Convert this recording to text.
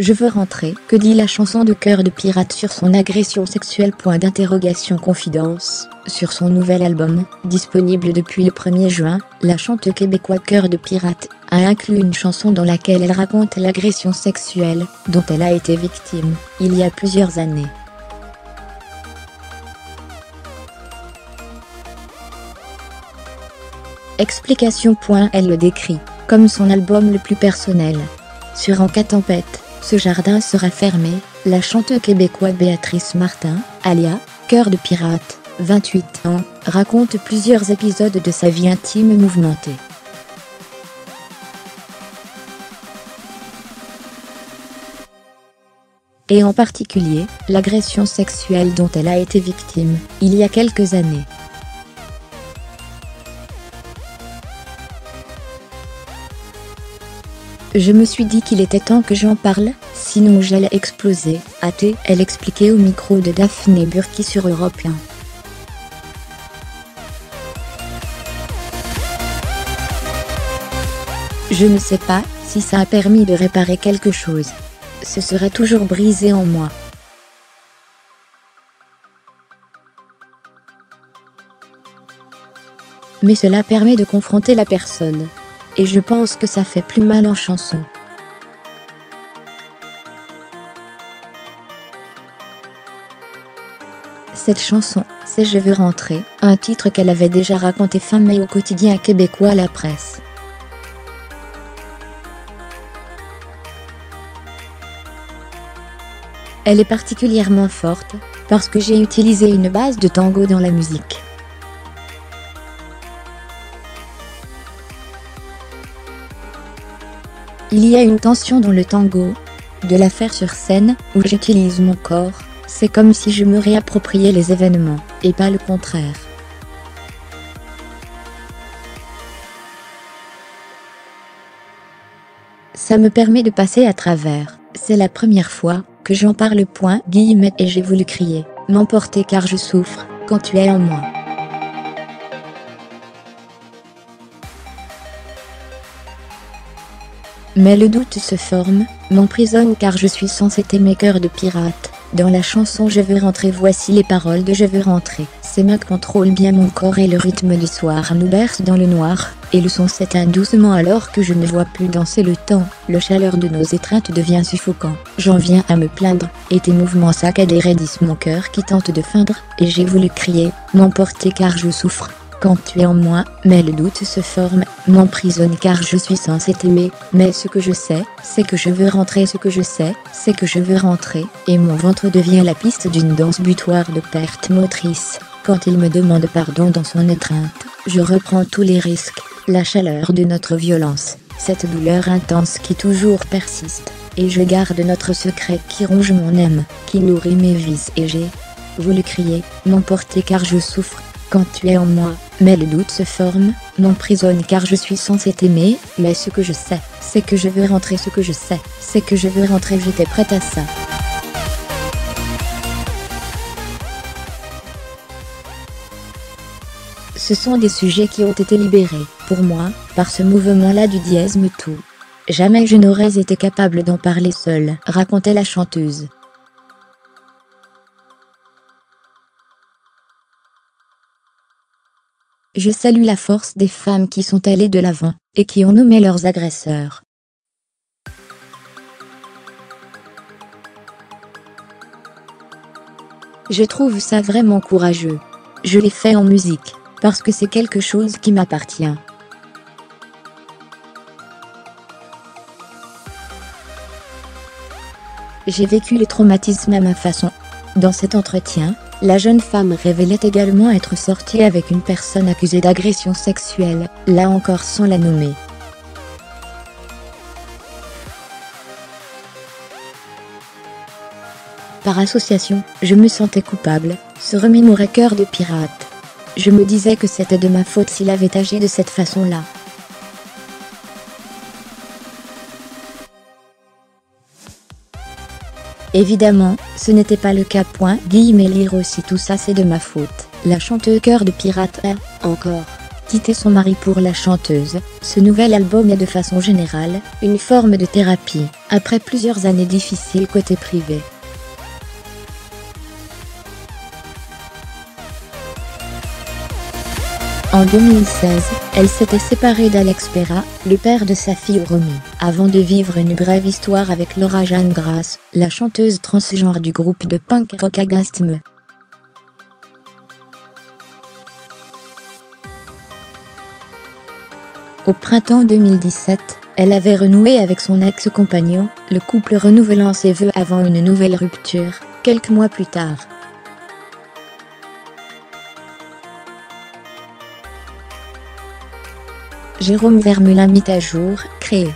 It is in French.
Je veux rentrer. Que dit la chanson de Cœur de Pirate sur son agression sexuelle ? Confidence. Sur son nouvel album, disponible depuis le 1er juin, la chanteuse québécoise Cœur de Pirate a inclus une chanson dans laquelle elle raconte l'agression sexuelle dont elle a été victime il y a plusieurs années. Explication. Elle le décrit comme son album le plus personnel. Sur En cas tempête, ce jardin sera fermé, la chanteuse québécoise Béatrice Martin, alias Cœur de Pirate, 28 ans, raconte plusieurs épisodes de sa vie intime mouvementée. Et en particulier, l'agression sexuelle dont elle a été victime il y a quelques années. Je me suis dit qu'il était temps que j'en parle, sinon j'allais exploser, a-t-elle expliqué au micro de Daphné Burki sur Europe 1. Je ne sais pas si ça a permis de réparer quelque chose. Ce serait toujours brisé en moi. Mais cela permet de confronter la personne. Et je pense que ça fait plus mal en chanson. Cette chanson, c'est Je veux rentrer, un titre qu'elle avait déjà raconté fin mai au quotidien québécois La Presse. Elle est particulièrement forte, parce que j'ai utilisé une base de tango dans la musique. Il y a une tension dans le tango, de la faire sur scène, où j'utilise mon corps, c'est comme si je me réappropriais les événements, et pas le contraire. Ça me permet de passer à travers, c'est la première fois que j'en parle. Et j'ai voulu crier, m'emporter car je souffre, quand tu es en moi. Mais le doute se forme, m'emprisonne car je suis censé t'aimer. Cœur de Pirate. Dans la chanson Je veux rentrer, voici les paroles de Je veux rentrer. Ces mains contrôlent bien mon corps et le rythme du soir nous berce dans le noir, et le son s'éteint doucement alors que je ne vois plus danser le temps. Le chaleur de nos étreintes devient suffocant. J'en viens à me plaindre, et tes mouvements saccadés raidissent mon cœur qui tente de feindre, et j'ai voulu crier, m'emporter car je souffre. Quand tu es en moi, mais le doute se forme, m'emprisonne car je suis censé t'aimer, mais ce que je sais, c'est que je veux rentrer. Ce que je sais, c'est que je veux rentrer, et mon ventre devient la piste d'une danse butoir de perte motrice. Quand il me demande pardon dans son étreinte, je reprends tous les risques, la chaleur de notre violence, cette douleur intense qui toujours persiste, et je garde notre secret qui ronge mon âme, qui nourrit mes vices, et j'ai voulu crier, m'emporter car je souffre. Quand tu es en moi, mais le doute se forme, m'emprisonne car je suis censé t'aimer, mais ce que je sais, c'est que je veux rentrer. Ce que je sais, c'est que je veux rentrer. J'étais prête à ça. Ce sont des sujets qui ont été libérés, pour moi, par ce mouvement-là du dièse MeToo. Jamais je n'aurais été capable d'en parler seule, racontait la chanteuse. Je salue la force des femmes qui sont allées de l'avant, et qui ont nommé leurs agresseurs. Je trouve ça vraiment courageux. Je l'ai fait en musique, parce que c'est quelque chose qui m'appartient. J'ai vécu les traumatismes à ma façon. Dans cet entretien, la jeune femme révélait également être sortie avec une personne accusée d'agression sexuelle, là encore sans la nommer. Par association, je me sentais coupable, se remémorait Cœur de Pirate. Je me disais que c'était de ma faute s'il avait agi de cette façon-là. Évidemment, ce n'était pas le cas. Lire aussi tout ça c'est de ma faute. La chanteuse Cœur de Pirate a, encore, quitté son mari pour la chanteuse. Ce nouvel album est de façon générale, une forme de thérapie. après plusieurs années difficiles côté privé. En 2016, elle s'était séparée d'Alex Perra, le père de sa fille Romy, avant de vivre une brève histoire avec Laura Jeanne Grasse, la chanteuse transgenre du groupe de punk rock Agasthme. Au printemps 2017, elle avait renoué avec son ex-compagnon, le couple renouvelant ses vœux avant une nouvelle rupture, quelques mois plus tard. Jérôme Vermeulen mit à jour, créé.